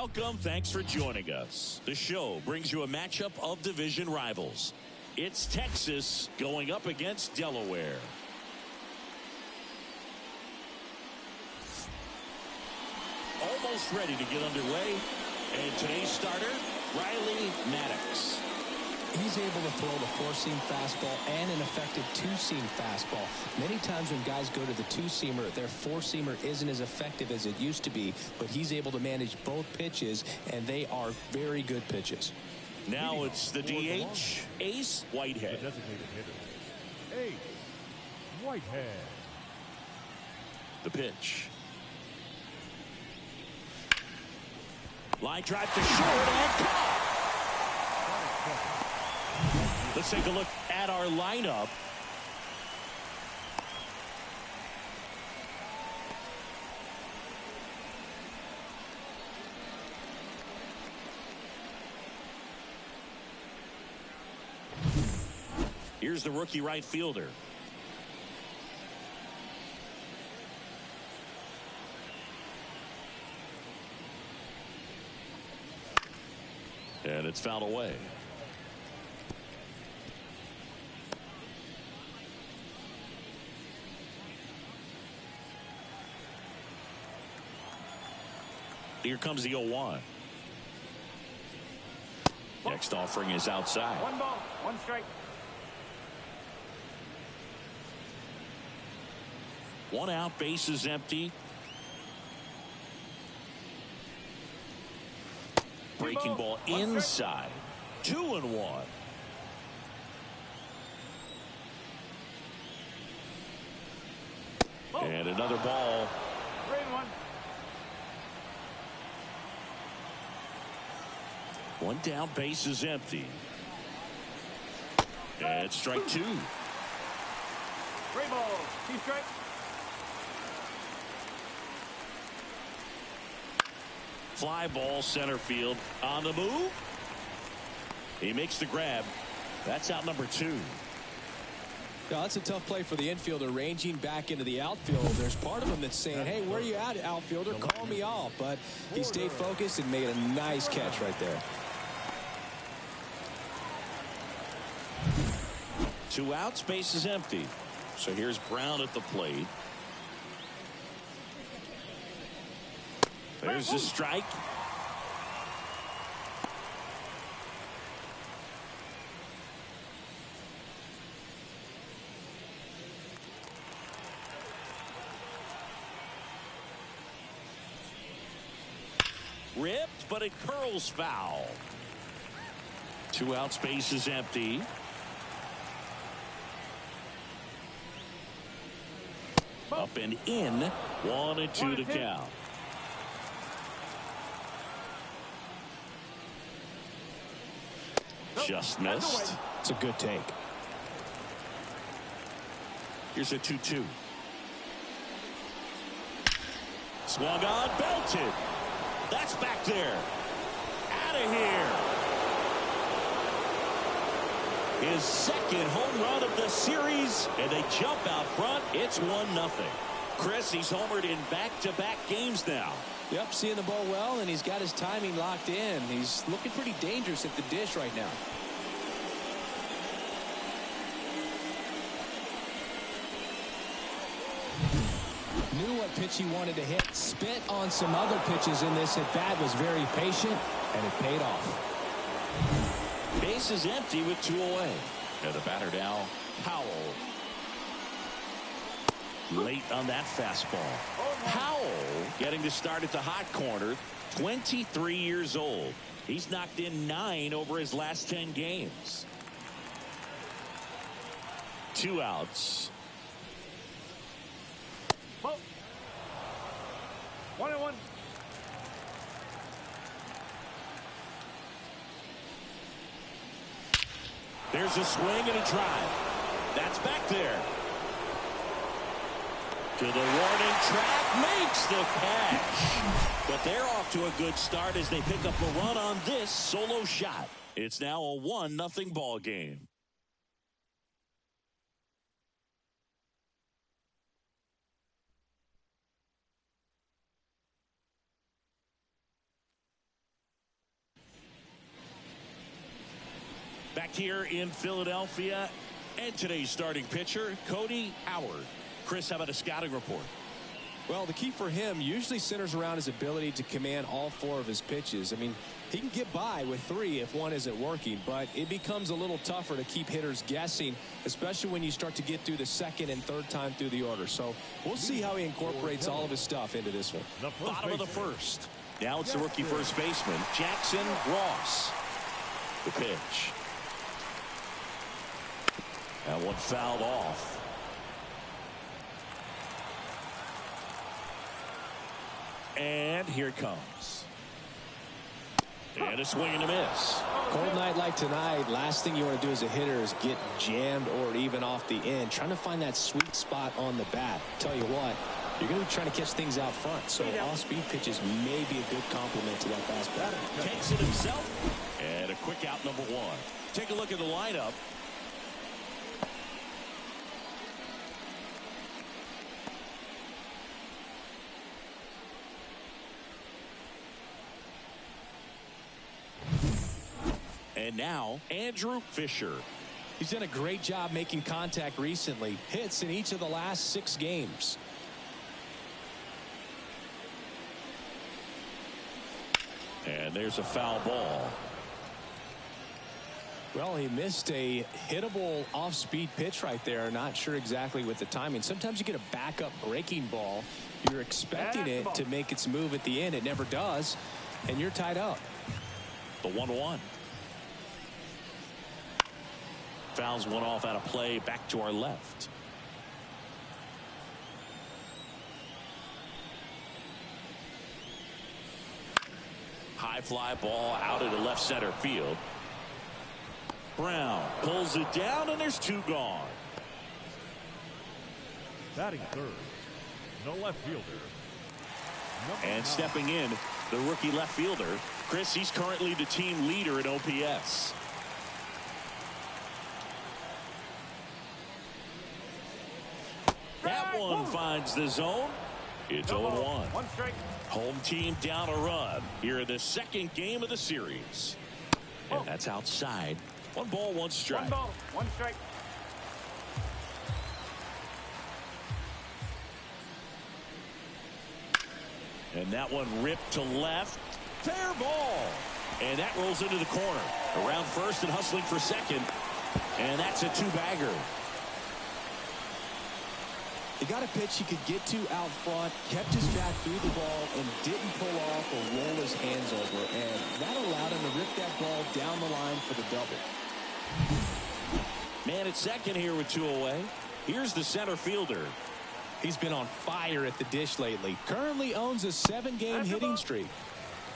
Welcome. Thanks for joining us. The show brings you a matchup of division rivals. It's Texas going up against Delaware. Almost ready to get underway. And today's starter, Riley Maddox. He's able to throw the four-seam fastball and an effective two-seam fastball. Many times when guys go to the two-seamer, their four-seamer isn't as effective as it used to be, but he's able to manage both pitches, and they are very good pitches. Now it's the DH, Ace Whitehead. The designated hitter, Ace Whitehead. The pitch. Line drive to short and caught. Let's take a look at our lineup. Here's the rookie right fielder. And it's fouled away. Here comes the 0-1. Next offering is outside. 1 ball, 1 strike. 1 out, base is empty. Breaking ball inside. 2-1. And another ball. 3-1. 1 down, base is empty. And strike 2. 3 balls, 2 strikes. Fly ball center field on the move. He makes the grab. That's out number 2. Now, that's a tough play for the infielder, ranging back into the outfield. There's part of him that's saying, hey, where are you at, outfielder? Call me off. But he stayed focused and made a nice catch right there. 2 outs, base is empty. So here's Brown at the plate. There's the strike. Ripped, but it curls foul. 2 outs, base is empty. Up and in. 1-2 to count. Just missed. It's a good take. Here's a 2-2. Swung on, belted. That's back there. Out of here. His second home run of the series, and they jump out front. It's 1-0. Chris, he's homered in back-to-back games now. Yep, seeing the ball well, and he's got his timing locked in. He's looking pretty dangerous at the dish right now. Knew what pitch he wanted to hit. Spit on some other pitches in this at bat. Was very patient, and it paid off. Base is empty with 2 away. And the batter now, Powell. Late on that fastball. Powell getting to start at the hot corner. 23 years old. He's knocked in 9 over his last 10 games. 2 outs. 1-1. There's a swing and a drive. That's back there. To the warning track, makes the catch. But they're off to a good start as they pick up a run on this solo shot. It's now a 1-0 ball game. Back here in Philadelphia, and today's starting pitcher, Cody Howard. Chris, how about a scouting report? Well, the key for him usually centers around his ability to command all 4 of his pitches. I mean, he can get by with 3 if one isn't working, but it becomes a little tougher to keep hitters guessing, especially when you start to get through the second and third time through the order. So we'll see how he incorporates all of his stuff into this one. Bottom of the first. Now it's the rookie first baseman, Jackson Ross. The pitch. That one fouled off. And here it comes. And a swing and a miss. Cold night like tonight, last thing you want to do as a hitter is get jammed or even off the end. Trying to find that sweet spot on the bat. Tell you what, you're going to be trying to catch things out front. So off-speed pitches may be a good complement to that fastball. Takes it himself. And a quick out, number 1. Take a look at the lineup. And now, Andrew Fisher. He's done a great job making contact recently. Hits in each of the last 6 games. And there's a foul ball. Well, he missed a hittable off-speed pitch right there. Not sure exactly with the timing. Sometimes you get a backup breaking ball. You're expecting it to make its move at the end. It never does. And you're tied up. The 1-1. Fouls one off out of play, back to our left. High fly ball out into left center field. Brown pulls it down, and there's 2 gone. Batting third, the left fielder. And stepping in, the rookie left fielder. Chris, he's currently the team leader in OPS. That one finds the zone. It's 0-1. 1 strike. Home team down a run here in the second game of the series. And that's outside. 1 ball, 1 strike. 1 ball, 1 strike. And that one ripped to left. Fair ball. And that rolls into the corner. Around first and hustling for second. And that's a 2-bagger. He got a pitch he could get to out front, kept his back through the ball, and didn't pull off or roll his hands over. And that allowed him to rip that ball down the line for the double. Man at second here with 2 away. Here's the center fielder. He's been on fire at the dish lately. Currently owns a 7-game hitting streak.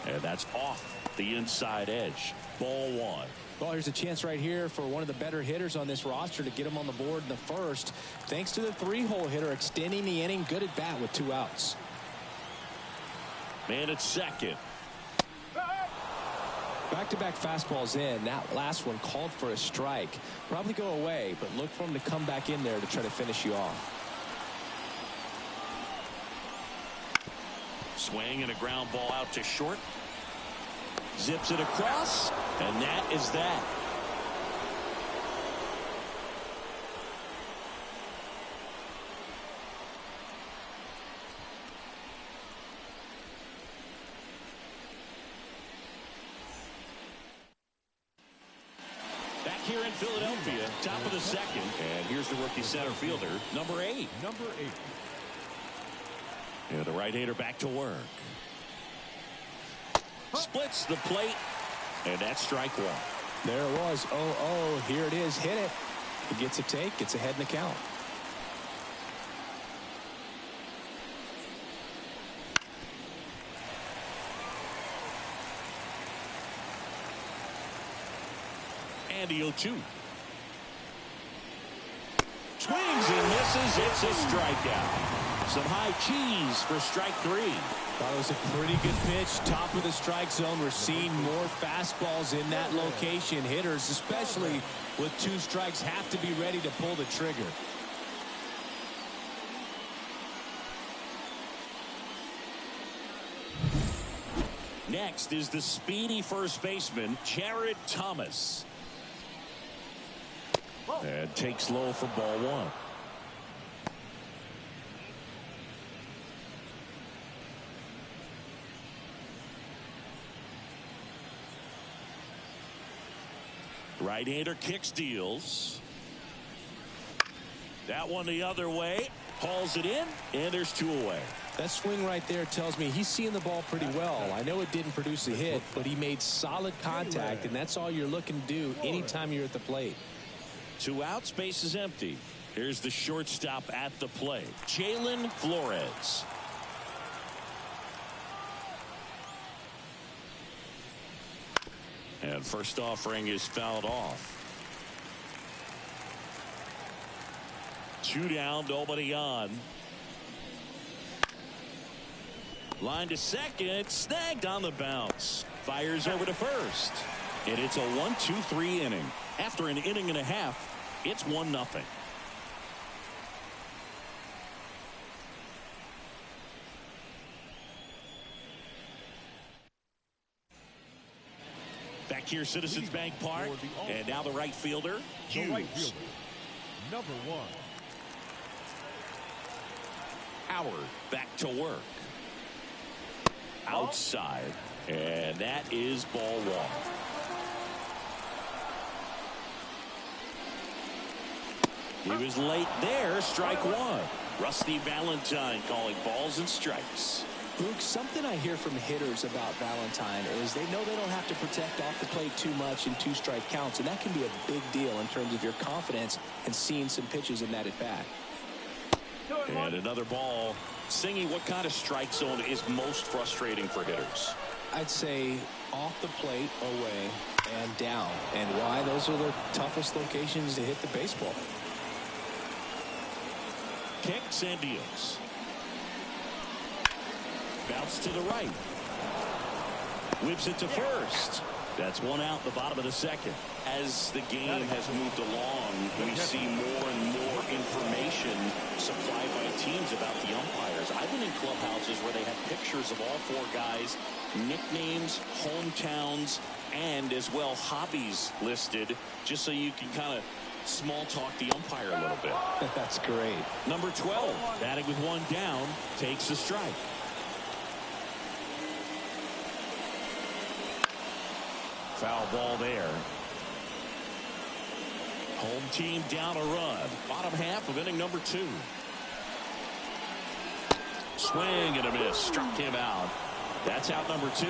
And that's off the inside edge. Ball 1. Well, here's a chance right here for one of the better hitters on this roster to get him on the board in the first. Thanks to the 3-hole hitter extending the inning. Good at bat with 2 outs. Man at second. Back-to-back fastballs in. That last one called for a strike. Probably go away, but look for him to come back in there to try to finish you off. Swing and a ground ball out to short. Zips it across, and that is that. Back here in Philadelphia, top of the second, and here's the rookie center fielder, number 8. Number 8. And the right-hander back to work. Splits the plate, and that's strike 1. There it was. 0-0. Here it is. Hit it. He gets a take. Gets ahead in the count. And the 0-2. Swings and misses. It's a strikeout. Some high cheese for strike 3. Thought it was a pretty good pitch. Top of the strike zone. We're seeing more fastballs in that location. Hitters, especially with 2 strikes, have to be ready to pull the trigger. Next is the speedy first baseman, Jared Thomas. And takes low for ball one. Right-hander kicks, deals. That one the other way. Hauls it in, and there's two away. That swing right there tells me he's seeing the ball pretty well. I know it didn't produce a hit, but he made solid contact, and that's all you're looking to do anytime you're at the plate. 2 outs, base is empty. Here's the shortstop at the plate, Jalen Flores. And first offering is fouled off. 2 down, nobody on. Line to second, snagged on the bounce. Fires over to first. And it's a 1-2-3 inning. After an inning and a half, it's 1-0. Back here, Citizens Bank Park, and now the right fielder, Hughes. Number 1. Howard back to work. Outside, and that is ball 1. He was late there, strike 1. Rusty Valentine calling balls and strikes. Luke, something I hear from hitters about Valentine is they know they don't have to protect off the plate too much in 2-strike counts, and that can be a big deal in terms of your confidence and seeing some pitches in that at bat. And another ball. Singy, what kind of strike zone is most frustrating for hitters? I'd say off the plate, away, and down. And why? Those are the toughest locations to hit the baseball. Kicks and deals. Bounce to the right. Whips it to first. That's 1 out, the bottom of the second. As the game has moved along, we see more and more information supplied by teams about the umpires. I've been in clubhouses where they have pictures of all 4 guys, nicknames, hometowns, and as well hobbies listed, just so you can kind of small talk the umpire a little bit. That's great. Number 12, batting with 1 down, takes a strike. Foul ball there. Home team down a run. Bottom half of inning number 2. Swing and a miss. Struck him out. That's out number 2.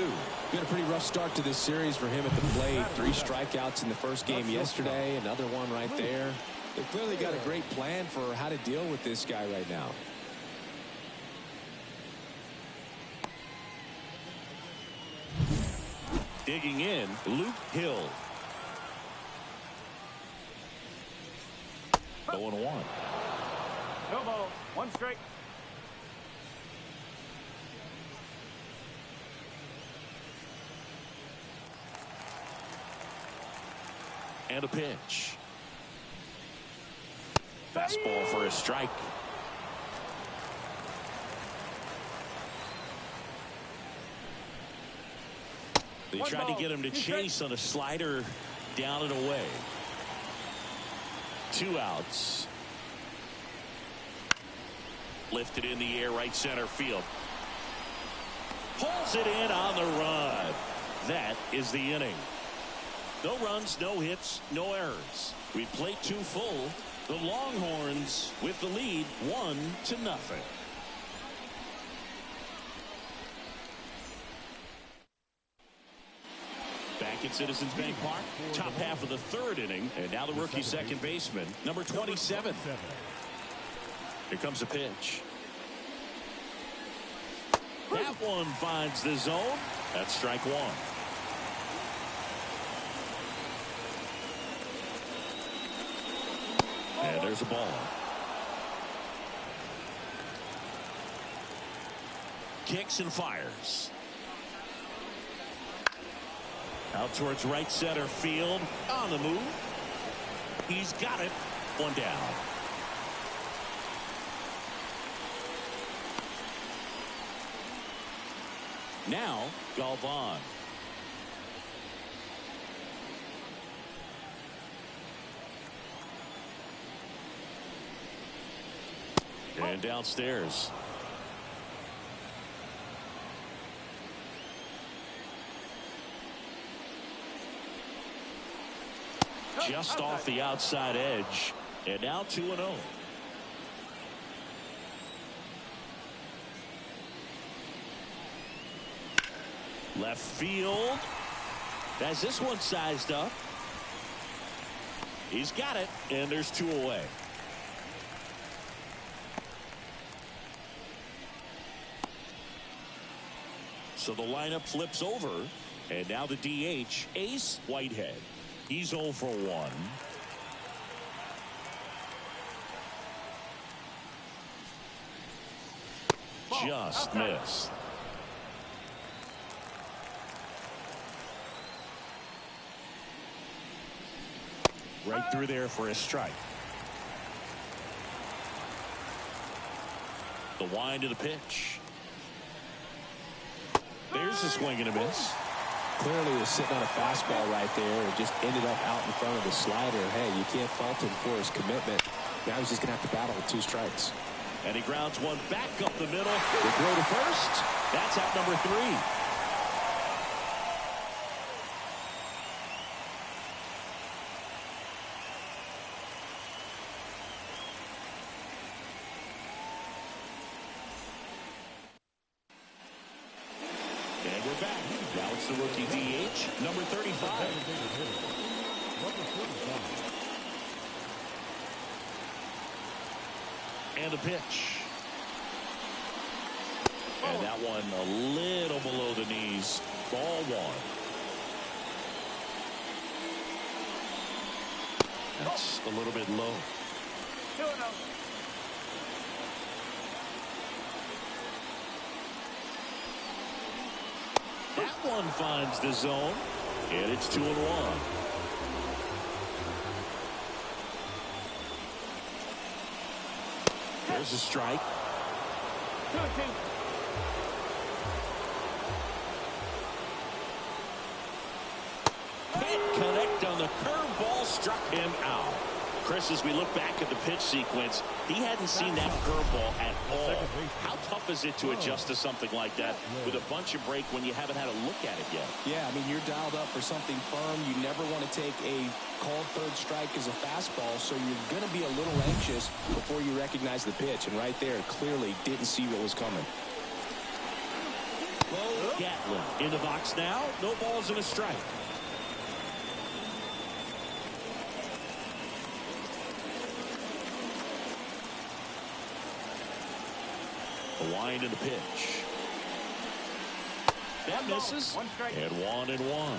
Been a pretty rough start to this series for him at the plate. 3 strikeouts in the first game yesterday. Another one right there. They've clearly got a great plan for how to deal with this guy right now. Digging in, Luke Hill. 0-1. No ball. 1 strike. And a pitch. Fastball for a strike. They tried to get him to chase on a slider down and away. 2 outs. Lifted in the air, right center field. Pulls it in on the run. That is the inning. No runs, no hits, no errors. We played 2 full. The Longhorns with the lead 1-0. Back at Citizens Bank Park, top half of the 3rd inning, and now the rookie second baseman, number 27. Here comes a pitch. That one finds the zone. That's strike 1. And there's a ball. Kicks and fires. Out towards right center field. On the move. He's got it. 1 down. Now, Galvan. And downstairs. Just off the outside edge. And now 2-0. Left field. Has this one sized up. He's got it. And there's 2 away. So the lineup flips over. And now the DH, Ace Whitehead. He's 0 for 1. Just missed. Right through there for a strike. The wind of the pitch. There's a swing and a miss. Clearly was sitting on a fastball right there and just ended up out in front of the slider. Hey, you can't fault him for his commitment. Now he's just going to have to battle with 2 strikes. And he grounds one back up the middle. The throw to first. That's out number 3. And we're back. Now it's the rookie DH, number 35. And the pitch. And that one a little below the knees. Ball 1. That's a little bit low. 2-0. That one finds the zone. And it's 2-1. There's a strike. 2-2. Can't connect on the curveball, struck him out. Chris, as we look back at the pitch sequence, he hadn't seen that curveball at all. How tough is it to adjust to something like that with a bunch of break when you haven't had a look at it yet? Yeah, I mean, you're dialed up for something firm. You never want to take a called third strike as a fastball, so you're going to be a little anxious before you recognize the pitch. And right there, clearly didn't see what was coming. Gatlin in the box now. No balls and a strike. The wind and the pitch. That misses. 1 strike. And 1-1.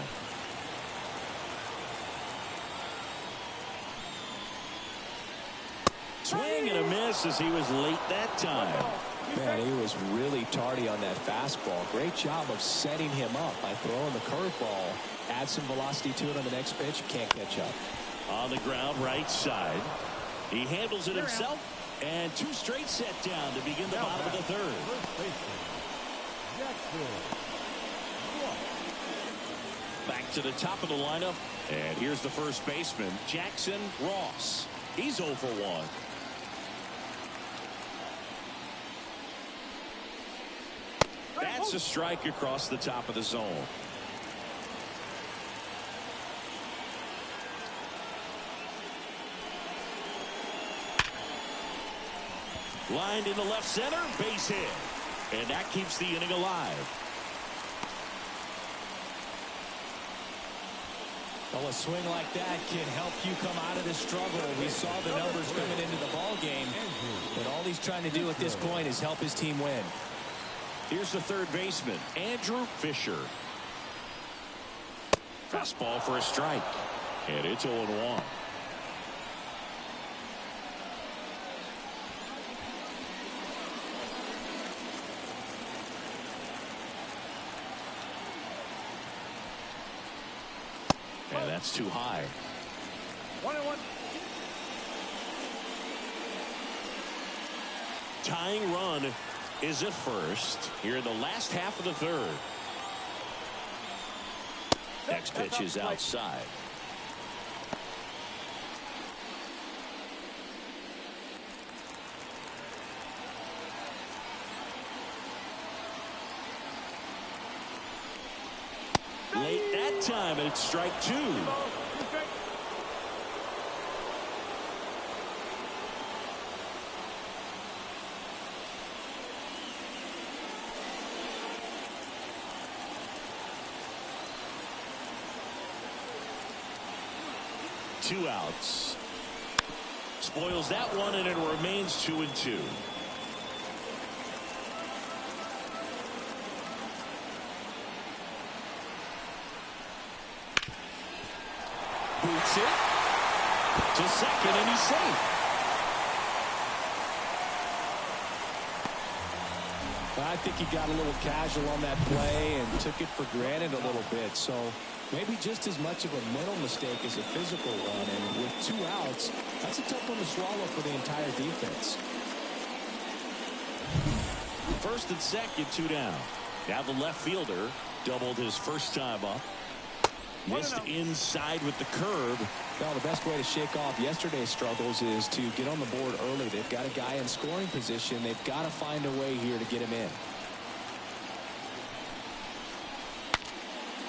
Swing and a miss as he was late that time. Man, he was really tardy on that fastball. Great job of setting him up by throwing the curveball. Add some velocity to it on the next pitch. Can't catch up. On the ground, right side. He handles it himself. And 2 straight set down to begin the bottom of the 3rd. Back to the top of the lineup. And here's the first baseman, Jackson Ross. He's 0 for 1. That's a strike across the top of the zone. Lined in the left center, base hit. And that keeps the inning alive. Well, a swing like that can help you come out of the struggle. We saw the numbers coming into the ball game. But all he's trying to do at this point is help his team win. Here's the third baseman, Andrew Fisher. Fastball for a strike. And it's 0-1. And that's too high. 1-1. Tying run is at first here in the last half of the 3rd. Next pitch is outside. that time, and it's strike 2. Two outs. Spoils that one, and it remains 2-2. Boots it to second, and he's safe. I think he got a little casual on that play and took it for granted a little bit. So maybe just as much of a mental mistake as a physical one. And with 2 outs, that's a tough one to swallow for the entire defense. First and second, 2 down. Now the left fielder doubled his first time up. Missed inside with the curve. Well, the best way to shake off yesterday's struggles is to get on the board early. They've got a guy in scoring position. They've got to find a way here to get him in.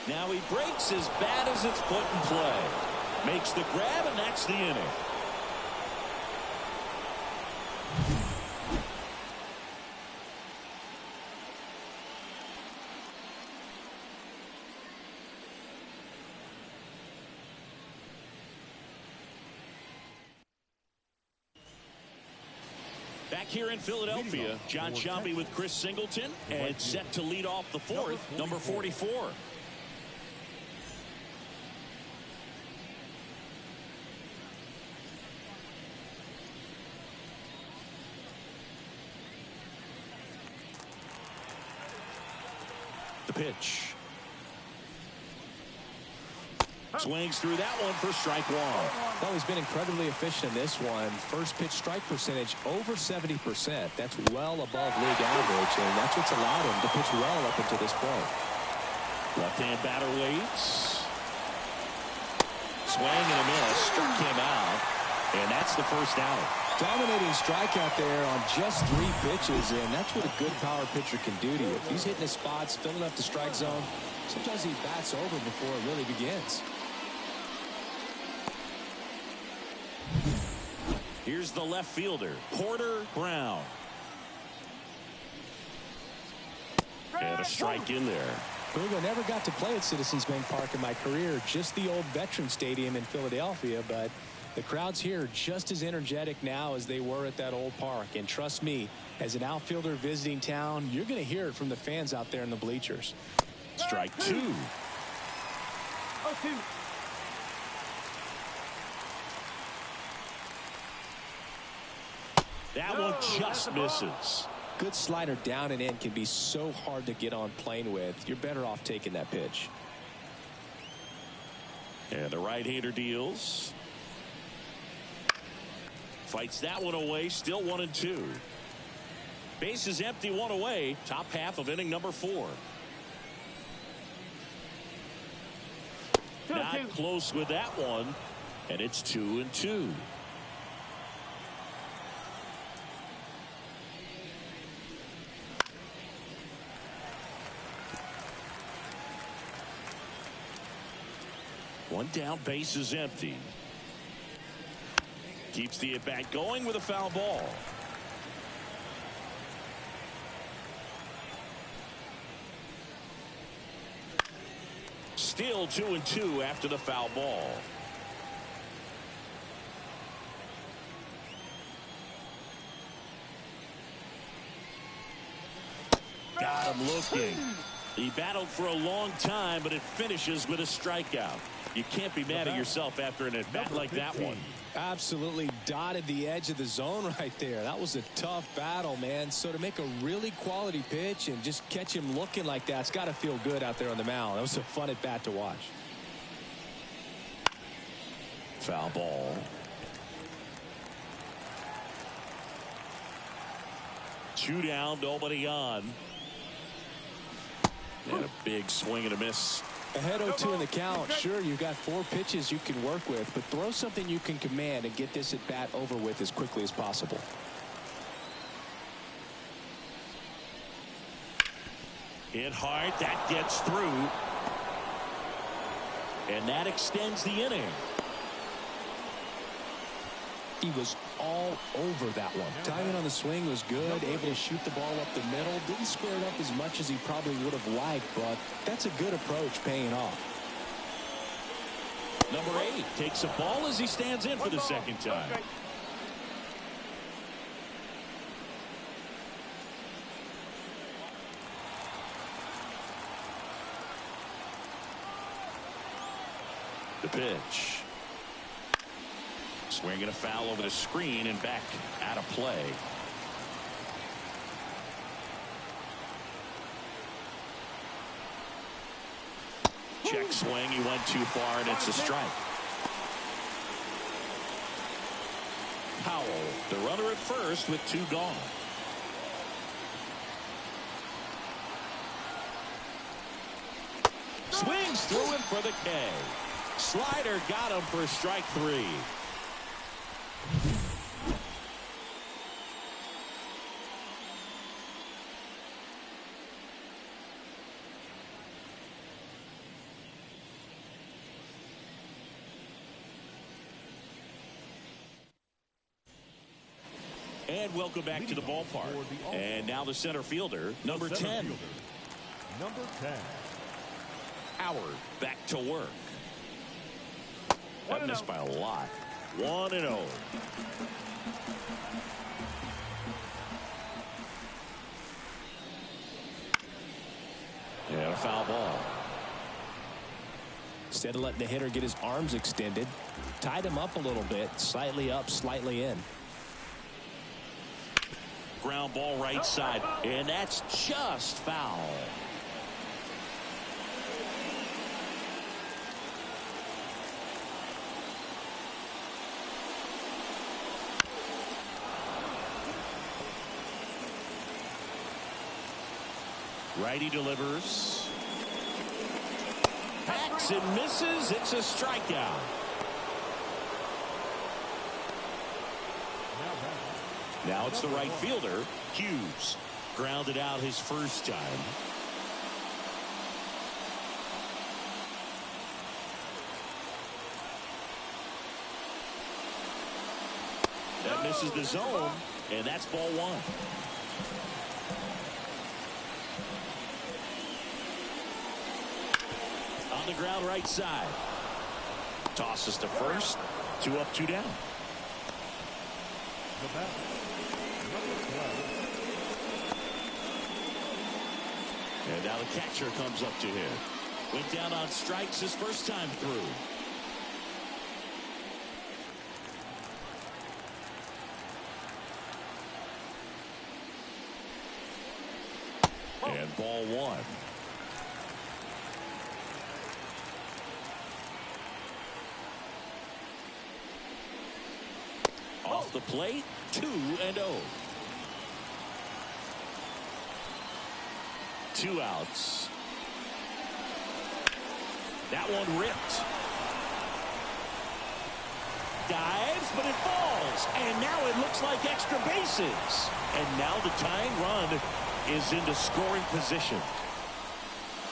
Now he breaks as bad as it's put in play. Makes the grab, and that's the inning. Back here in Philadelphia, John Sciambi with Chris Singleton, and set to lead off the 4th, number 44. The pitch. Swings through that one for strike 1. Well, he's been incredibly efficient in this one. First pitch strike percentage over 70%. That's well above league average, and that's what's allowed him to pitch well up until this point. Left-hand batter waits. Swing and a miss. Struck him out, and that's the first out. Dominating strikeout there on just 3 pitches, and that's what a good power pitcher can do to you. If he's hitting his spots, filling up the strike zone, sometimes he bats over before it really begins. Here's the left fielder, Porter Brown. And a strike in there. Hugo never got to play at Citizens Bank Park in my career, just the old Veteran Stadium in Philadelphia, but the crowds here are just as energetic now as they were at that old park. And trust me, as an outfielder visiting town, you're going to hear it from the fans out there in the bleachers. Strike 2. 0-2. That one just misses. Good slider down and in can be so hard to get on plane with. You're better off taking that pitch. And the right-hander deals. Fights that one away. Still 1-2. Bases empty, 1 away. Top half of inning number 4. Not close with that one. And it's 2-2. One down, base is empty. Keeps the at-bat going with a foul ball. Still 2-2 after the foul ball. Got him looking. He battled for a long time, but it finishes with a strikeout. You can't be mad at yourself after an at-bat like that one. Absolutely dotted the edge of the zone right there. That was a tough battle, man. So to make a really quality pitch and just catch him looking like that, it's got to feel good out there on the mound. That was a fun at-bat to watch. Foul ball. Two down, nobody on. And a big swing and a miss. Ahead 0-2 in the count. Sure, you've got 4 pitches you can work with, but throw something you can command and get this at bat over with as quickly as possible. Hit hard, that gets through. And that extends the inning. He was all over that one. Timing on the swing was good, able to shoot the ball up the middle. Didn't square it up as much as he probably would have liked, but that's a good approach, paying off. Number 8 takes a ball as he stands in for the second time. The pitch. Swinging a foul over the screen and back out of play. Check swing. He went too far, and it's a strike. Powell, the runner at first with 2 gone. Swings through him for the K. Slider got him for strike 3. And welcome back to the ballpark. And now the center fielder, number 10. Number 10. Howard back to work. That missed by a lot. 1-0. And a foul ball. Instead of letting the hitter get his arms extended, tied him up a little bit, slightly up, slightly in. Ground ball right side, and that's just foul. Righty delivers. Hacks and misses. It's a strikeout. Now it's the right fielder, Hughes. Grounded out his first time. That misses the zone, and that's ball 1. On the ground right side. Tosses to first. 2 up, 2 down. The batter, number 12. And now the catcher comes up to him. Went down on strikes his first time through. And ball 1. Off the plate, 2-0. 2 outs. That one ripped. Dives, but it falls. And now it looks like extra bases. And now the tying run is into scoring position.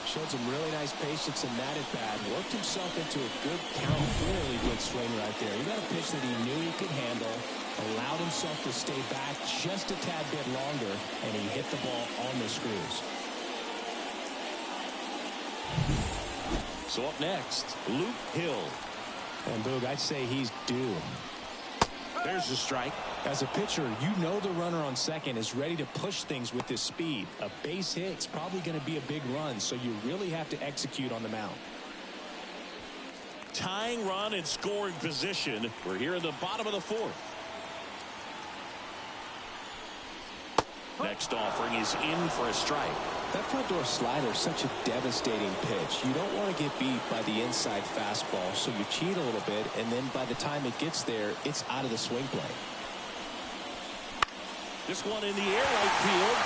Showed some really nice patience in that at bat. Worked himself into a good count. Really good swing right there. He got a pitch that he knew he could handle. Allowed himself to stay back just a tad bit longer. And he hit the ball on the screws. So up next, Luke Hill. And Boog, I'd say he's due. There's the strike. As a pitcher, you know the runner on second is ready to push things with his speed. A base hit's probably going to be a big run, so you really have to execute on the mound. Tying run and scoring position. We're here in the bottom of the 4th. Next offering is in for a strike. That front door slider is such a devastating pitch. You don't want to get beat by the inside fastball, so you cheat a little bit, and then by the time it gets there, it's out of the swing plane. This one in the air, right field.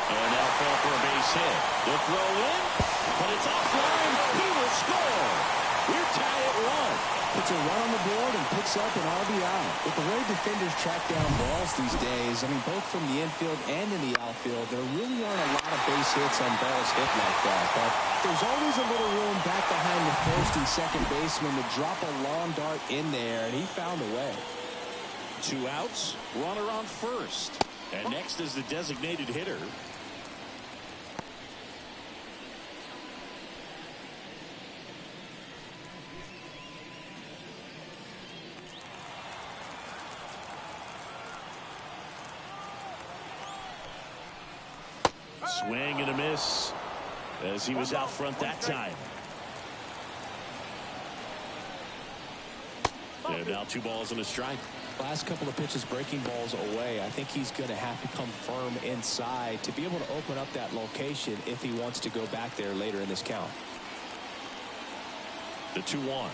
And that'll fall for a base hit. The throw in, but it's offline. He will score. We're tied at 1. Puts a run on the board and picks up an RBI. With the way defenders track down balls these days, I mean, both from the infield and in the outfield, there really aren't a lot of base hits on balls hit like that. But there's always a little room back behind the first and second baseman to drop a long dart in there, and he found a way. 2 outs, runner on first. And next is the designated hitter. Swing and a miss as he was out front that time. And now 2 balls and a strike. Last couple of pitches breaking balls away. I think he's going to have to come firm inside to be able to open up that location if he wants to go back there later in this count. The 2-1.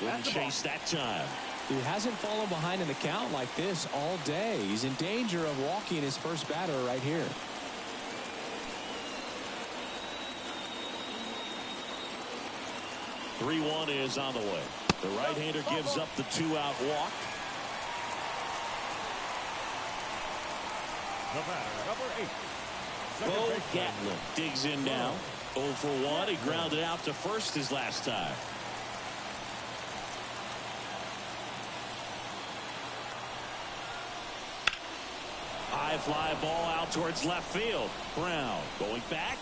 Wouldn't chase that time. He hasn't fallen behind in the count like this all day. He's in danger of walking his first batter right here. The 3-1 is on the way. The right-hander gives up the 2-out walk. The batter, number 8. Bo Gatlin digs in now. 0 for 1. He grounded out to first his last time. High fly ball out towards left field. Brown going back.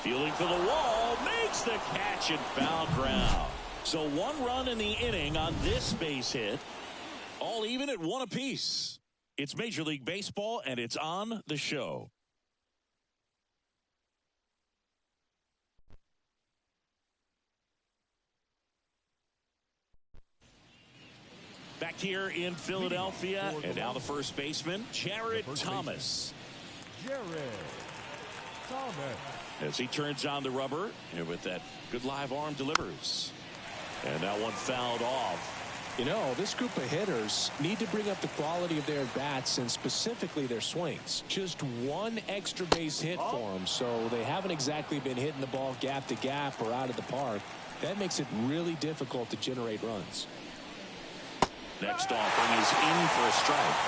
Fielding for the wall. Makes the catch and foul ground. So 1 run in the inning on this base hit. All even at 1 apiece. It's Major League Baseball, and it's on the show. Back here in Philadelphia, and now the first baseman, Jared Thomas. Jared Thomas. As he turns on the rubber, and with that good live arm delivers. And that one fouled off. You know, this group of hitters need to bring up the quality of their bats and specifically their swings. Just 1 extra base hit for them, so they haven't exactly been hitting the ball gap to gap or out of the park. That makes it really difficult to generate runs. Next offering is in for a strike.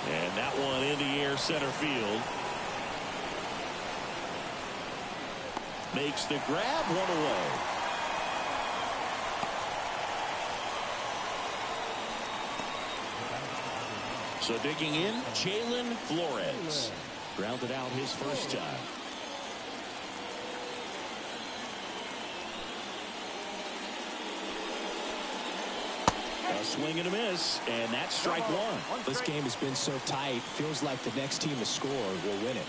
And that one in the air center field. Makes the grab, 1 away. So digging in, Jalen Flores. Grounded out his first time. A swing and a miss, and that's strike 1. This game has been so tight, feels like the next team to score will win it.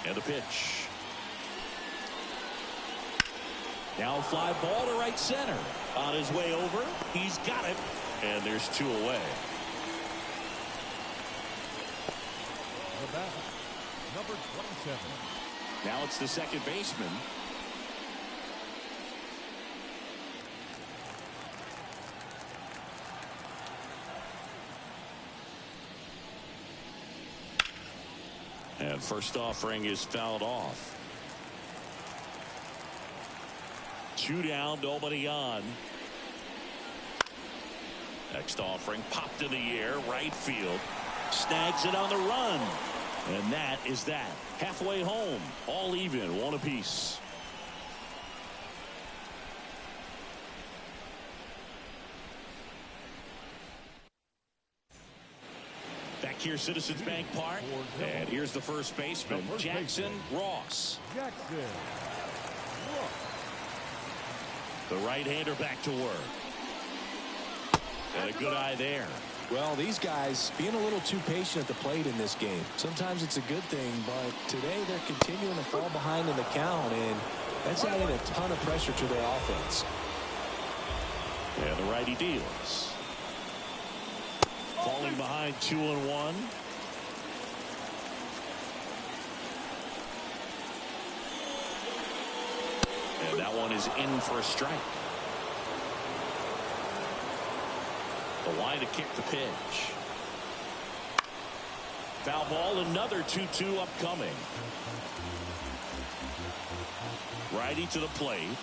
And the pitch. Now a fly ball to right center. On his way over, he's got it, and there's 2 away. The batter, number 27. Now it's the second baseman. And first offering is fouled off. 2 down, nobody on. Next offering popped in the air, right field. Snags it on the run. And that is that. Halfway home, all even, 1 apiece. Back here, Citizens Bank Park. And here's the first baseman, Jackson Ross. Jackson Ross. The right-hander back to work. And a good eye there. Well, these guys being a little too patient at the plate in this game. Sometimes it's a good thing, but today they're continuing to fall behind in the count, and that's adding a ton of pressure to their offense. And the righty deals. Falling behind 2-1. And that one is in for a strike. The line to kick the pitch. Foul ball, another 2-2 upcoming. Righty to the plate.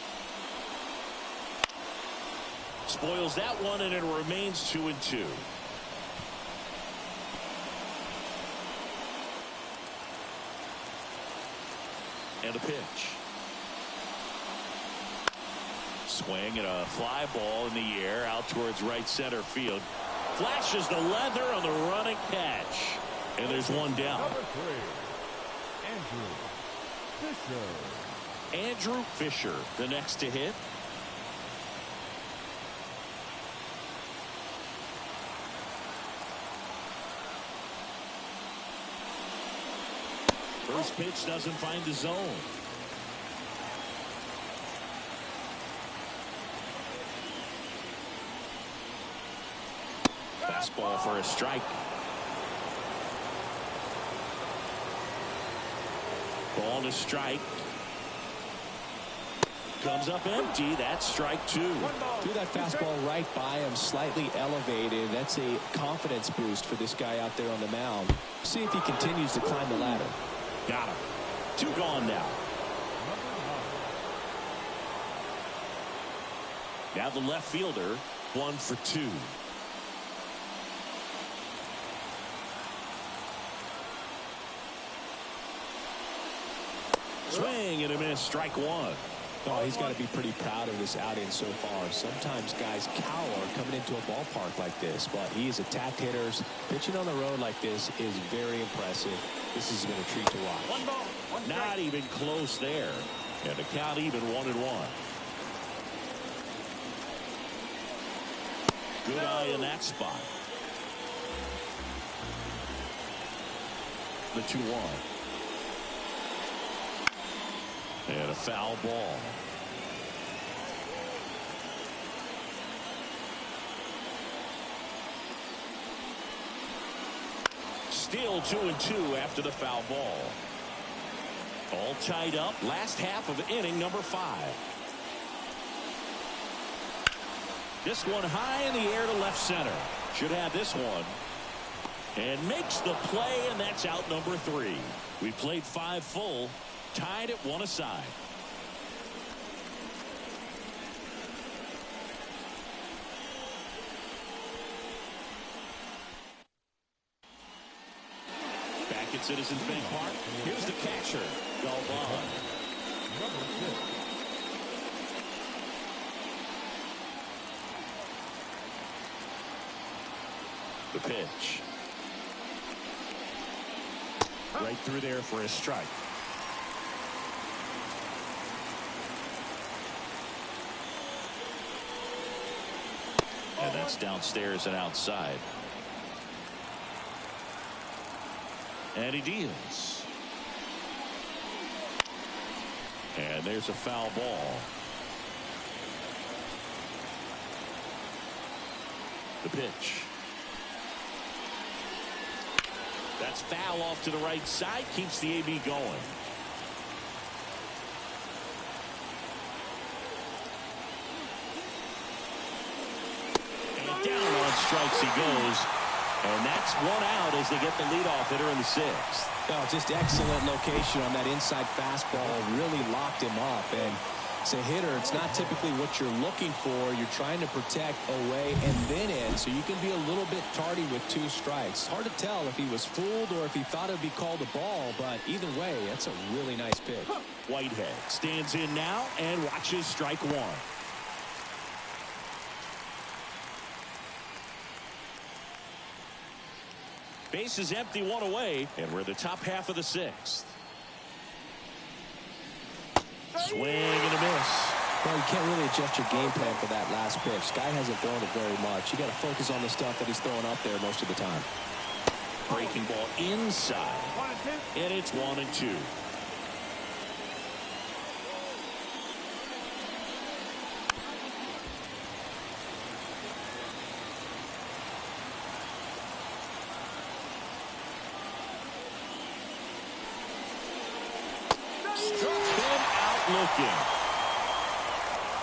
Spoils that one, and it remains 2-2. And the pitch. Swing and a fly ball in the air out towards right center field. Flashes the leather on the running catch. And there's one down. Number 3, Andrew Fisher. Andrew Fisher, the next to hit. First pitch doesn't find the zone. Fastball for a strike. Ball to strike. Comes up empty. That's strike 2. Threw that fastball right by him, slightly elevated. That's a confidence boost for this guy out there on the mound. See if he continues to climb the ladder. Got him. 2 gone now. Now the left fielder, 1 for 2. Swing and a miss, strike 1. Oh, he's got to be pretty proud of this outing so far. Sometimes guys cower coming into a ballpark like this, but he is attacked hitters. Pitching on the road like this is very impressive. This has been a treat to watch. 1 ball, 1 strike. Not even close there. And the count even 1-1. Good eye in that spot. The 2-1. And a foul ball. Still 2-2 after the foul ball. All tied up. Last half of inning number 5. This one high in the air to left center. Should have this one. And makes the play, and that's out number 3. We played 5 full. Tied at 1 aside. Back at Citizens Bank Park. Here's the catcher, Galvan. Number 6. The pitch. Right through there for a strike. And that's downstairs and outside. And he deals. And there's a foul ball. The pitch. That's foul off to the right side. Keeps the AB going. Down on strikes he goes, and that's 1 out as they get the leadoff hitter in the 6th. Oh, just excellent location on that inside fastball. Really locked him up. And as a hitter, it's not typically what you're looking for. You're trying to protect away and then in, so you can be a little bit tardy with 2 strikes. Hard to tell if he was fooled or if he thought it would be called a ball, but either way, that's a really nice pitch. Whitehead stands in now and watches strike 1. Base is empty, 1 away, and we're the top half of the 6th. Swing and a miss. Well, you can't really adjust your game plan for that last pitch. Guy hasn't thrown it very much. You got to focus on the stuff that he's throwing up there most of the time. Breaking ball inside, 1 and 2. and it's 1 and 2. Struck him out looking.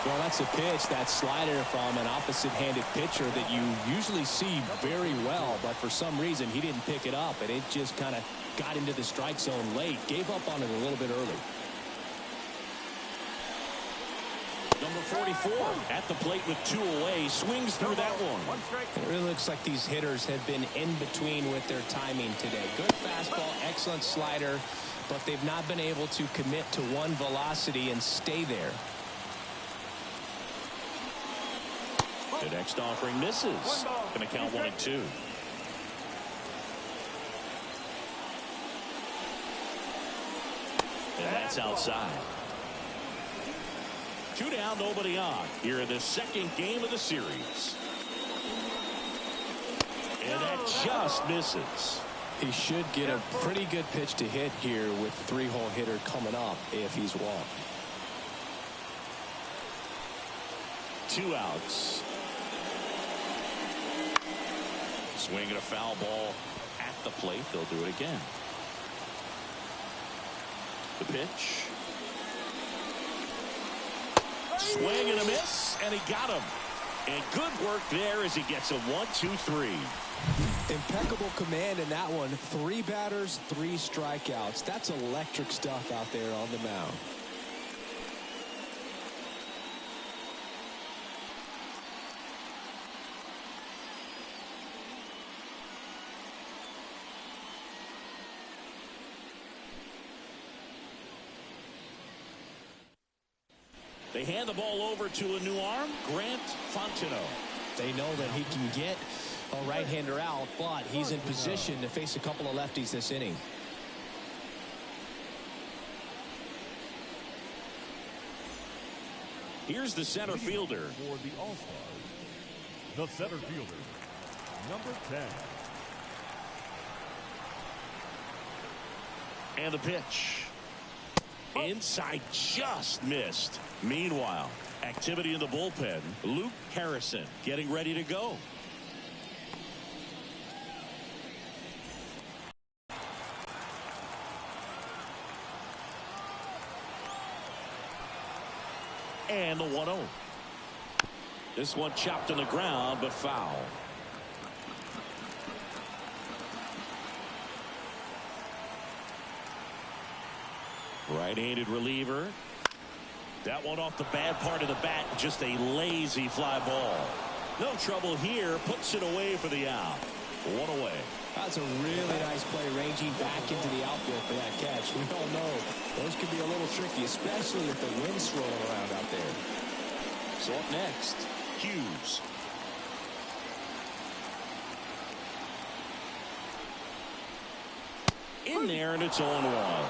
Well, that's a pitch, that slider from an opposite-handed pitcher that you usually see very well, but for some reason he didn't pick it up, and it just kind of got into the strike zone late. Gave up on it a little bit early. Number 44 at the plate with 2 away, swings through that one. It really looks like these hitters have been in between with their timing today. Good fastball, excellent slider, but they've not been able to commit to one velocity and stay there. The next offering misses. Going to count 1-2. And that's outside. 2 down, nobody on here in the second game of the series. And that just misses. He should get a pretty good pitch to hit here with the 3-hole hitter coming up if he's walked. 2 outs. Swinging a foul ball at the plate. They'll do it again. The pitch. Swing and a miss, and he got him. And good work there as he gets a 1-2-3. Impeccable command in that one. 3 batters, 3 strikeouts. That's electric stuff out there on the mound. They hand the ball over to a new arm, Grant Fontenot. They know that he can get a right-hander out, but he's in position to face a couple of lefties this inning. Here's the center fielder. For the All-Stars, the center fielder, number 10. And the pitch. Inside, just missed. Meanwhile, activity in the bullpen. Luke Harrison getting ready to go. And the 1-0. This one chopped on the ground, but foul. Right-handed reliever. That one off the bad part of the bat. Just a lazy fly ball. No trouble here. Puts it away for the out. 1 away. That's a really nice play, ranging back into the outfield for that catch. We all know those can be a little tricky, especially if the wind's swirling around out there. So up next, Hughes. In there, and it's 0-1.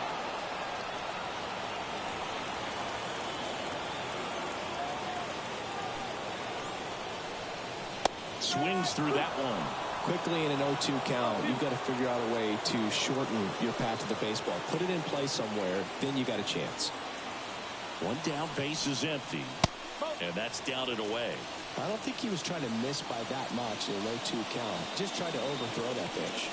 Swings through that one. Quickly in an 0-2 count, you've got to figure out a way to shorten your path to the baseball. Put it in play somewhere, then you got a chance. 1 down, base is empty. And that's down and away. I don't think he was trying to miss by that much in an 0-2 count. Just tried to overthrow that pitch.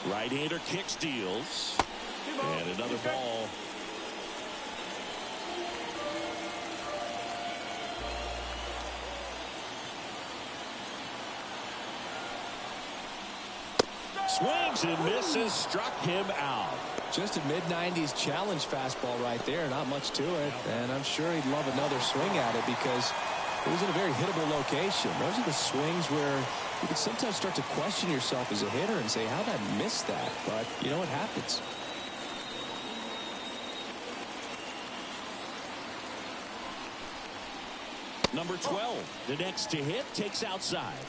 Right-hander kicks, deals. And another ball. Swings and misses, struck him out. Just a mid-90s challenge fastball right there. Not much to it. And I'm sure he'd love another swing at it because it was in a very hittable location. Those are the swings where you can sometimes start to question yourself as a hitter and say, how did I miss that? But you know what happens. Number 12, the next to hit, takes outside.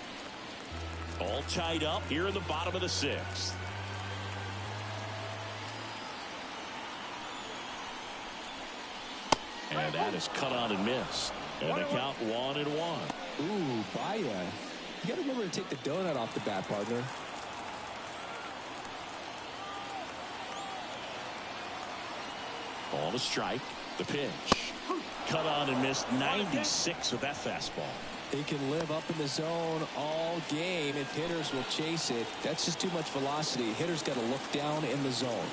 All tied up here in the bottom of the 6th. And that is cut on and missed. And the count 1-1. Ooh, Baya. You got to remember to take the donut off the bat, partner. On a strike, the pitch. cut on and missed 96 with that fastball. He can live up in the zone all game if hitters will chase it. That's just too much velocity. Hitters got to look down in the zone.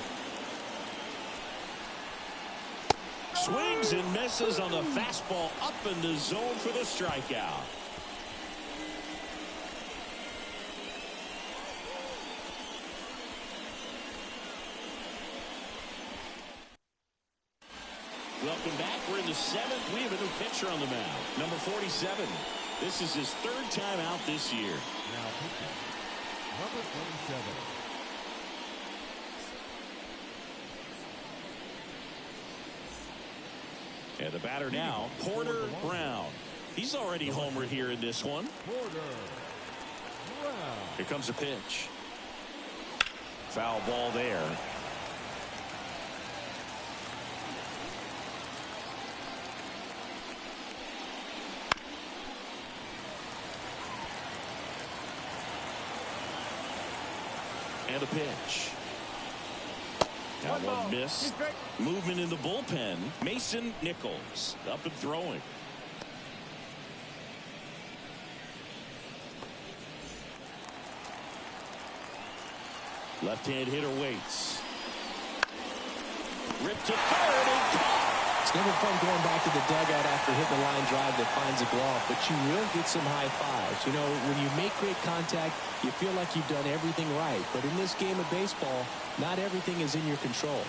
Swings and misses on the fastball up in the zone for the strikeout. Welcome back. We're in the 7th. We have a new pitcher on the mound. Number 47. This is his 3rd time out this year. Now pitching, number 27. And the batter now, Porter Brown. He's already homered here in this one. Porter Brown. Here comes a pitch. Foul ball there. And a pitch. Now one miss. Movement in the bullpen. Mason Nichols up and throwing. Left-hand hitter waits. Ripped to third and caught. It's never fun going back to the dugout after hitting a line drive that finds a glove, but you will get some high fives. You know, when you make great contact, you feel like you've done everything right. But in this game of baseball, not everything is in your control.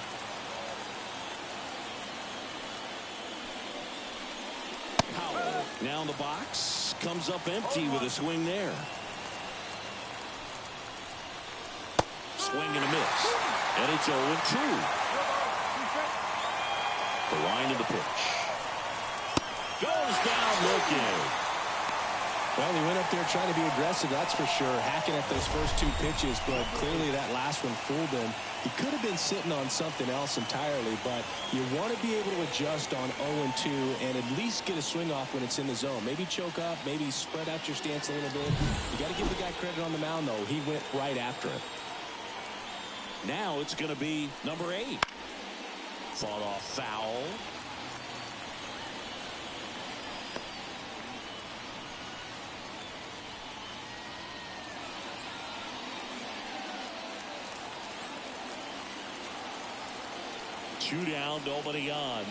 Powell now in the box. Comes up empty with a swing there. Swing and a miss. And it's 0-2. The line of the pitch. Goes down looking. Well, he went up there trying to be aggressive, that's for sure, hacking at those first 2 pitches, but clearly that last one fooled him. He could have been sitting on something else entirely, but you want to be able to adjust on 0-2 and at least get a swing off when it's in the zone. Maybe choke up, maybe spread out your stance a little bit. You got to give the guy credit on the mound, though. He went right after it. Now it's going to be number 8. Fought off foul. Two down, nobody on.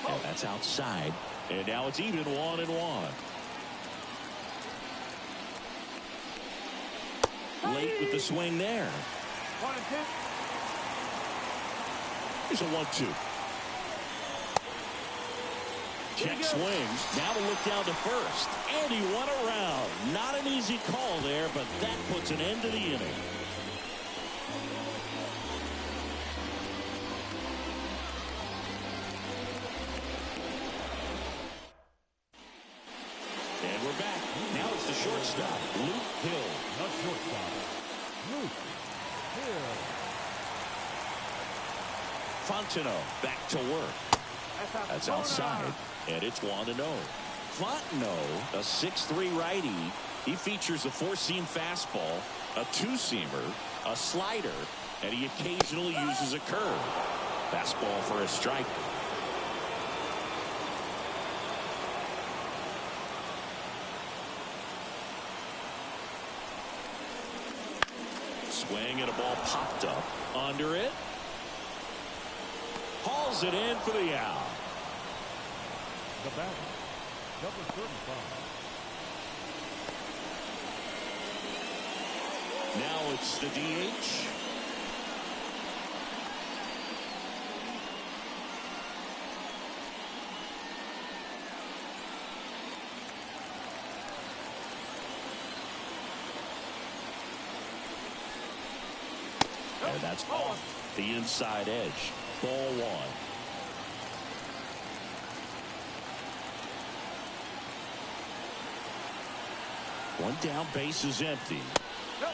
And that's outside. And now it's even 1-1. Late with the swing there. 1-2. Here's a 1-2. Check swing. Now to look down to first. And he went around. Not an easy call there, but that puts an end to the inning. And we're back. Now it's the shortstop, Luke Hill. The shortstop, Luke Hill. Fontenot back to work. That's outside, and it's 1-0. Fontenot, a 6'3" righty. He features a 4-seam fastball, a 2-seamer, a slider, and he occasionally uses a curve. Fastball for a strike. Swing and a ball popped up under it. Hauls it in for the out. The batter, number 35. Now it's the DH. And that's off the inside edge. Ball 1. One down, base is empty.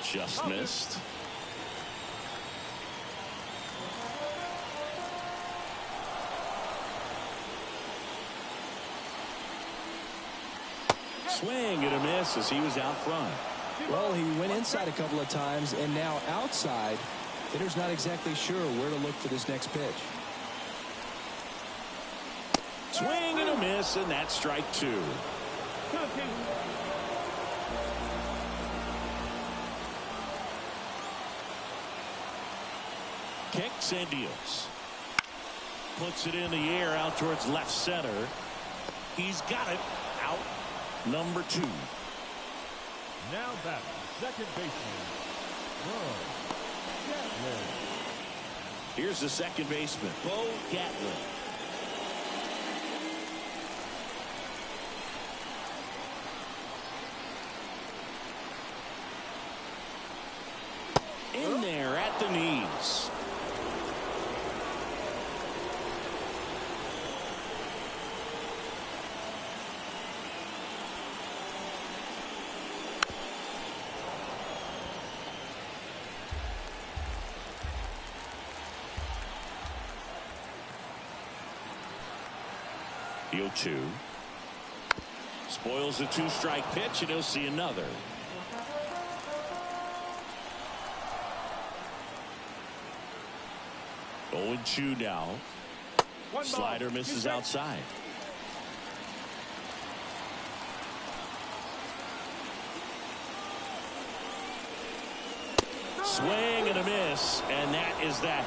Just missed. Swing and a miss as he was out front. Well, he went inside a couple of times, and now outside. Hitter's not exactly sure where to look for this next pitch. Swing and a miss, and that's strike 2. 2-2. Kicks and deals. Puts it in the air out towards left center. He's got it. Out. Number 2. Now back, second baseman. Here's the second baseman, Bo Gatlin. In there at the knees. The 0-2. Spoils the 2-strike pitch, and he'll see another. Oh, and 2 now. Slider misses outside. Swing and a miss, and that is that.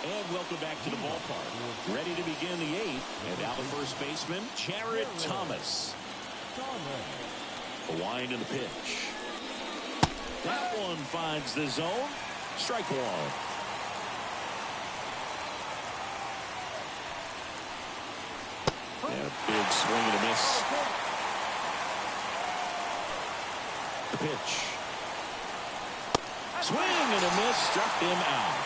And welcome back to the ballpark. Ready to begin the 8th. And now the first baseman, Jared Thomas. A wind in the pitch. That one finds the zone. Strike 1. And a big swing and a miss. The pitch. Swing and a miss. Struck him out.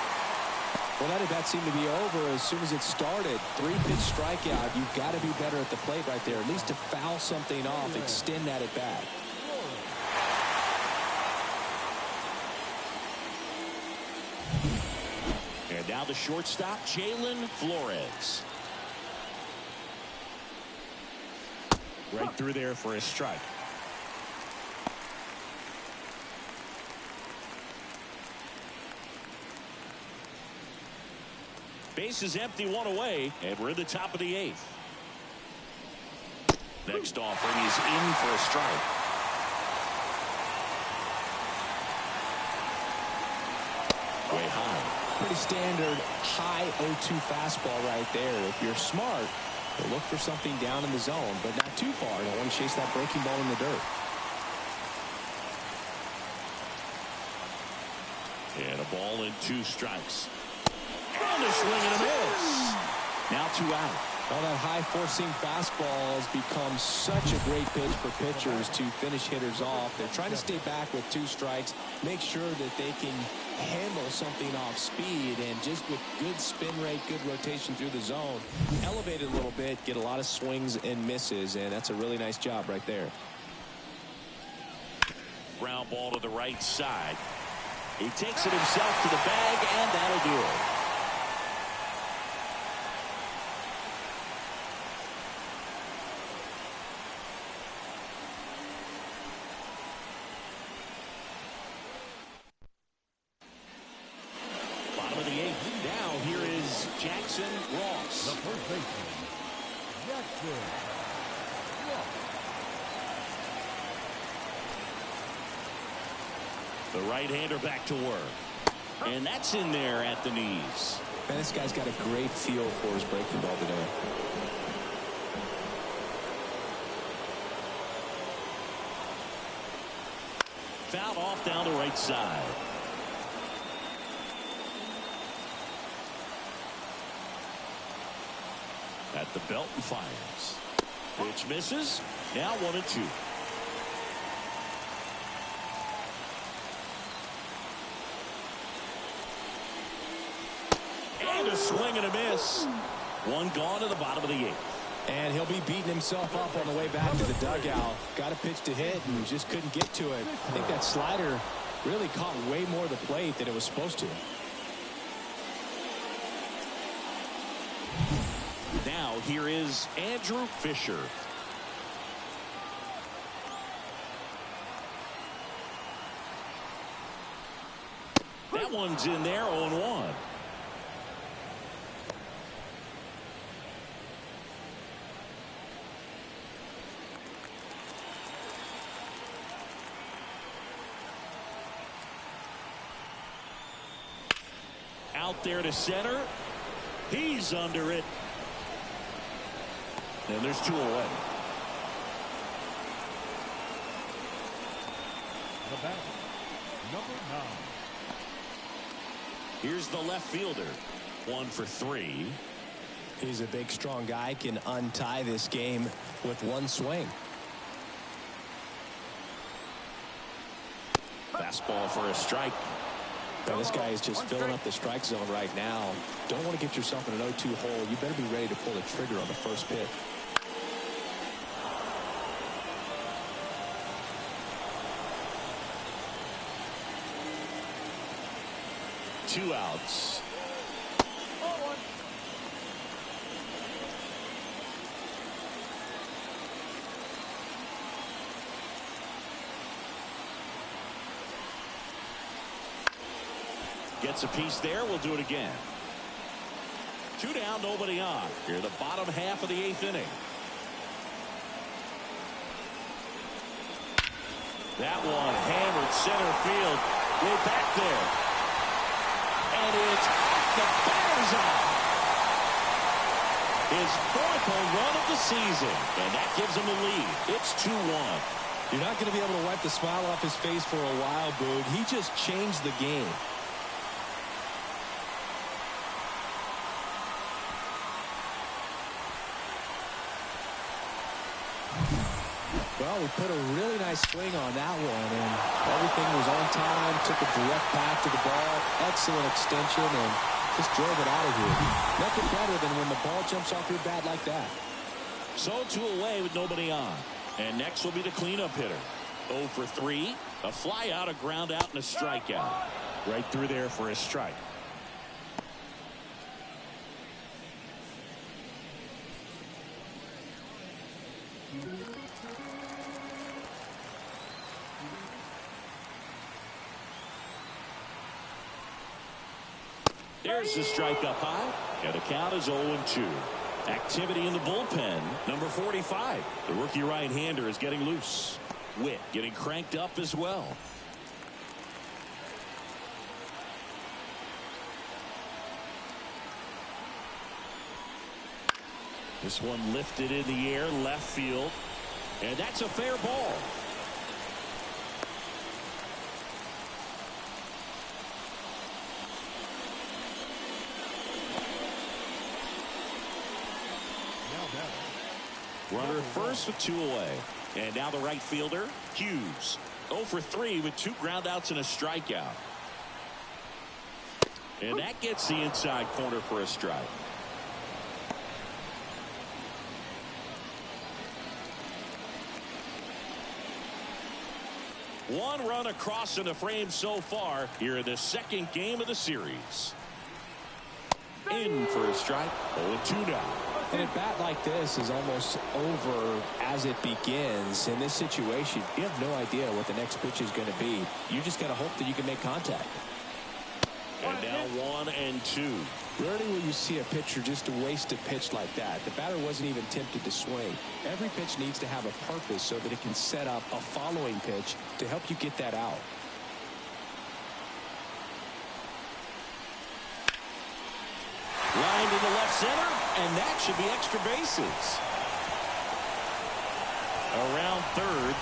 Well, that at-bat seemed to be over as soon as it started. 3-pitch strikeout. You've got to be better at the plate right there, at least to foul something off, extend that at-bat. And now the shortstop, Jalen Flores. Right through there for a strike. Base is empty, 1 away, and we're in the top of the 8th. Next offering is in for a strike. Way high. Pretty standard high 0-2 fastball right there. If you're smart, you'll look for something down in the zone, but not too far. You don't want to chase that breaking ball in the dirt. And a ball and 2 strikes. And a swing and a miss. Now 2 out. Well, that high 4-seam fastball has become such a great pitch for pitchers to finish hitters off. They're trying to stay back with 2 strikes, make sure that they can handle something off speed, and just with good spin rate, good rotation through the zone, elevate it a little bit, get a lot of swings and misses, and that's a really nice job right there. Ground ball to the right side. He takes it himself to the bag, and that'll do it. Bottom of the 8th. Now here is Jackson Ross. The first baseman, Jackson Ross. The right-hander back to work. And that's in there at the knees. And this guy's got a great feel for his breaking ball today. Fouled off down the right side. At the belt and fires. Pitch misses. Now 1-2. And a swing and a miss. 1 gone to the bottom of the 8th. And he'll be beating himself up on the way back to the dugout. Got a pitch to hit and just couldn't get to it. I think that slider really caught way more of the plate than it was supposed to. Now here is Andrew Fisher. That one's in there, 0-1. Out there to center. He's under it. And there's 2 away. The batter, number 9. Here's the left fielder. 1 for 3. He's a big, strong guy, can untie this game with one swing. Fastball for a strike. Now, this guy is just filling up the strike zone right now. Don't want to get yourself in an 0-2 hole. You better be ready to pull the trigger on the first pitch. Two outs. 0-1. Gets a piece there. We'll do it again. 2 down, nobody on. Here the bottom half of the 8th inning. That one hammered center field. Way back there. And it's the batter's out. His 4th home run of the season. And that gives him a lead. It's 2-1. You're not going to be able to wipe the smile off his face for a while, Boog. He just changed the game. Well, we put a really nice swing on that one, and everything was on time, took a direct path to the ball, excellent extension, and just drove it out of here. Nothing better than when the ball jumps off your bat like that. So 2 away with nobody on. And next will be the cleanup hitter. 0 for 3, a fly out, a ground out, and a strikeout. Right through there for a strike. There's the strike up high. And the count is 0-2. Activity in the bullpen. Number 45. The rookie right-hander is getting loose. Witt getting cranked up as well. This one lifted in the air, left field. And that's a fair ball. Runner at first with 2 away. And now the right fielder, Hughes. 0 for 3 with 2 groundouts and a strikeout. And that gets the inside corner for a strike. One run across in the frame so far here in the 2nd game of the series. In for a strike. 0-2 now. And a bat like this is almost over as it begins. In this situation, you have no idea what the next pitch is going to be. You just got to hope that you can make contact. And now 1-2. Rarely will you see a pitcher just waste a pitch like that. The batter wasn't even tempted to swing. Every pitch needs to have a purpose so that it can set up a following pitch to help you get that out. Lined in the left center, and that should be extra bases. Around third.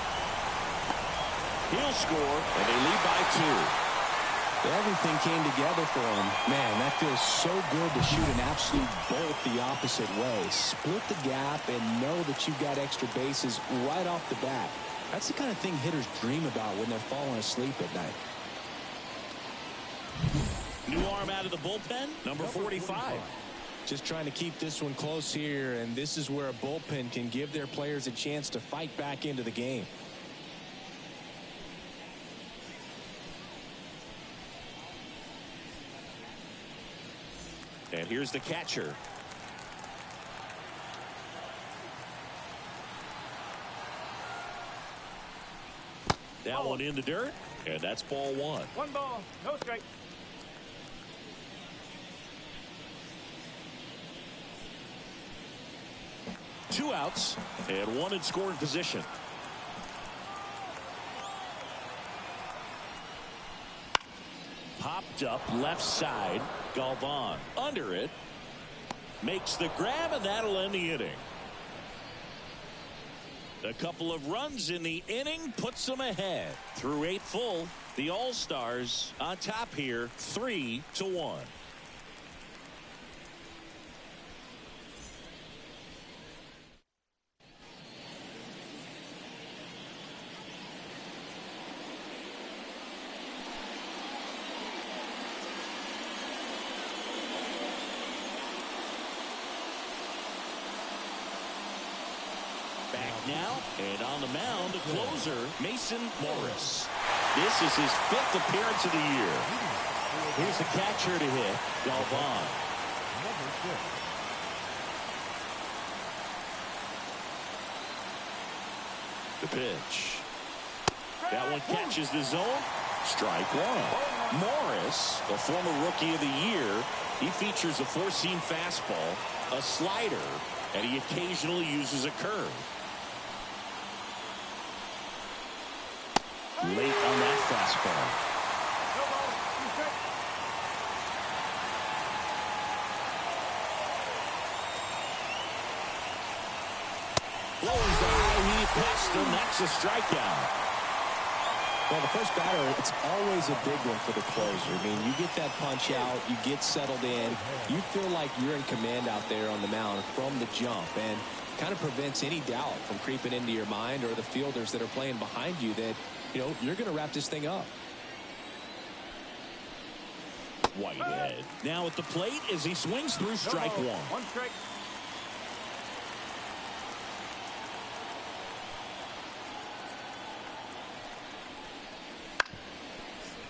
He'll score, and they lead by 2. Everything came together for him. Man, that feels so good to shoot an absolute bolt the opposite way. Split the gap and know that you've got extra bases right off the bat. That's the kind of thing hitters dream about when they're falling asleep at night. New arm out of the bullpen, number 45. Just trying to keep this one close here, and this is where a bullpen can give their players a chance to fight back into the game. And here's the catcher. That one in the dirt, and that's ball 1. 1 ball, no strike. 2 outs and 1 in scoring position. Popped up left side. Galvan under it. Makes the grab, and that'll end the inning. A couple of runs in the inning puts them ahead. Through 8 full, the All-Stars on top here, 3-1. Now, and on the mound, the closer, Mason Morris. This is his 5th appearance of the year. Here's the catcher to hit, Galvan. The pitch. That one catches the zone. Strike 1. Morris, the former rookie of the year, he features a 4-seam fastball, a slider, and he occasionally uses a curve. Late on that fastball. Blows the high heat past him. That's a strikeout. Well, the first batter, it's always a big one for the closer. I mean, you get that punch out, you get settled in, you feel like you're in command out there on the mound from the jump, and kind of prevents any doubt from creeping into your mind or the fielders that are playing behind you that, you know, you're going to wrap this thing up. Whitehead now at the plate as he swings through strike 1. 1 strike.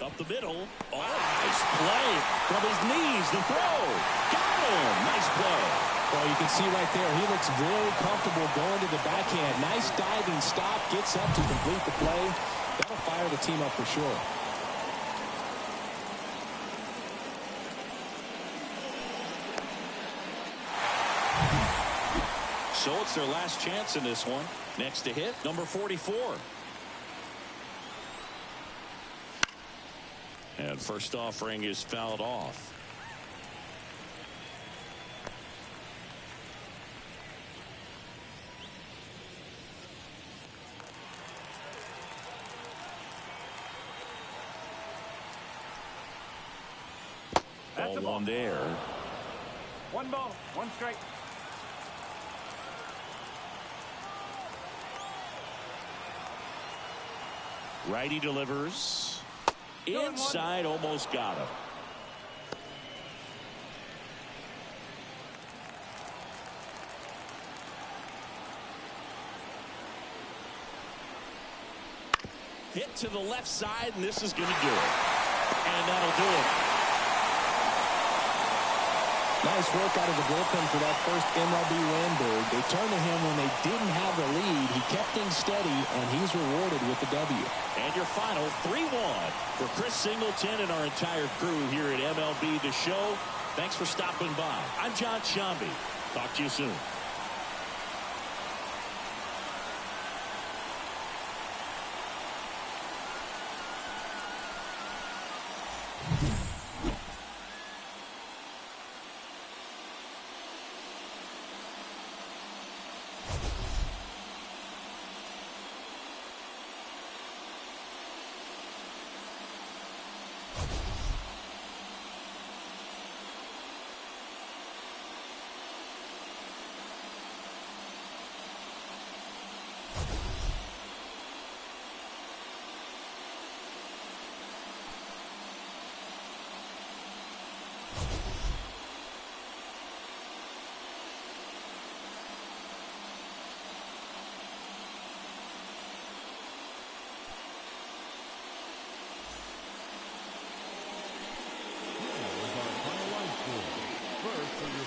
Up the middle. Oh, nice play from his knees. The throw. Got him. Nice play. Well, you can see right there, he looks very comfortable going to the backhand. Nice diving stop. Gets up to complete the play. That'll fire the team up for sure. So it's their last chance in this one. Next to hit, number 44. And first offering is fouled off. Ball 1 there. 1 ball, 1 strike. Righty delivers. Inside, almost got him. Hit to the left side, and this is going to do it. And that'll do it. Nice work out of the bullpen for that first MLB win, Bird. They turned to him when they didn't have the lead. He kept things steady, and he's rewarded with the W. And your final 3-1 for Chris Singleton and our entire crew here at MLB The Show. Thanks for stopping by. I'm John Shambi. Talk to you soon.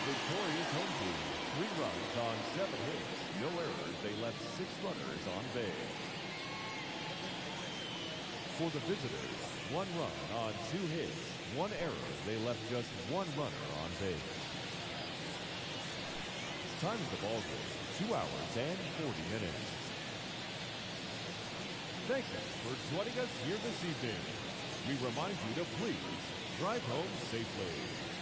Victorious home team. 3 runs on 7 hits. No errors. They left 6 runners on base. For the visitors, 1 run on 2 hits. 1 error. They left just 1 runner on base. Time of the ball game, 2 hours and 40 minutes. Thank you for joining us here this evening. We remind you to please drive home safely.